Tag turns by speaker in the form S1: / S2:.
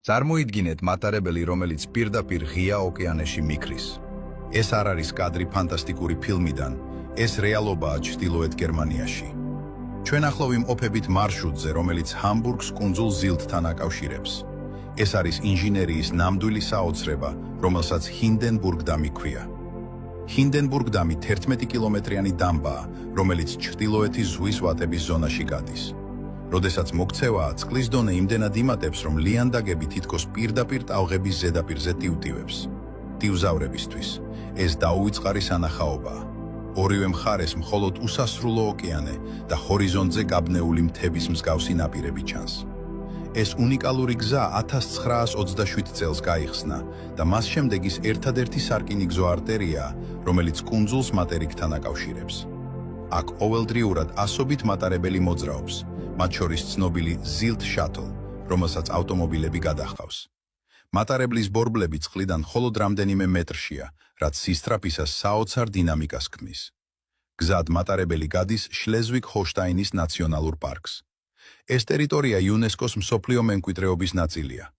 S1: წარმოიდგინეთ მატარებელი, რომელიც პირდაპირ ღია ოკეანეში მიქრის. ეს არ არის კადრი ფანტასტიკური ფილმიდან, ეს რეალობაა ჩრდილოეთ გერმანიაში. ჩვენ ახლა ვიმყოფებით მარშრუტზე, რომელიც ჰამბურგს კუნძულ ზილდთან აკავშირებს. ეს არის ინჟინერიის ნამდვილი საოცრება, რომელსაც ჰინდენბურგ-დამი ჰქვია. ჰინდენბურგ-დამი 11 კილომეტრიანი დამბაა, რომელიც ჩრდილოეთის ზღვის ვატების ზონაში გადის. როდესაც მოქცევაა, წყლის დონე იმდენად იმატებს, რომ ლიანდაგები თითქოს პირდაპირ ტალღების ზედაპირზე ტივტივებს. ტივზავრებისთვის ეს დაუვიწყარი სანახაობაა. ორივე მხარეს მხოლოდ უსასრულო ოკეანე და ჰორიზონტზე გაბნეული მთების მსგავსი ნაპირები ჩანს. ეს უნიკალური გზა 1927 წელს გაიხსნა და მას შემდეგ ის ერთადერთი სარკინიგზო არტერიაა, რომელიც კუნძულს მატერიკთან აკავშირებს. აქ ყოველდღიურად ასობით მატარებელი მოძრაობს, მათ შორის ცნობილი Zilt Shuttle, რომელსაც ავტომობილები გადაჰყავს. მატარებლის ბორბლები წყლიდან მხოლოდ რამდენიმე მეტრშია, რაც სისწრაფისას საოცარ დინამიკას ქმნის. გზად მატარებელი გადის შლეზვიგ-ჰოლშტაინის ნაციონალურ პარკს. ეს ტერიტორია იუნესკოს მსოფლიო მემკვიდრეობის ნაწილია.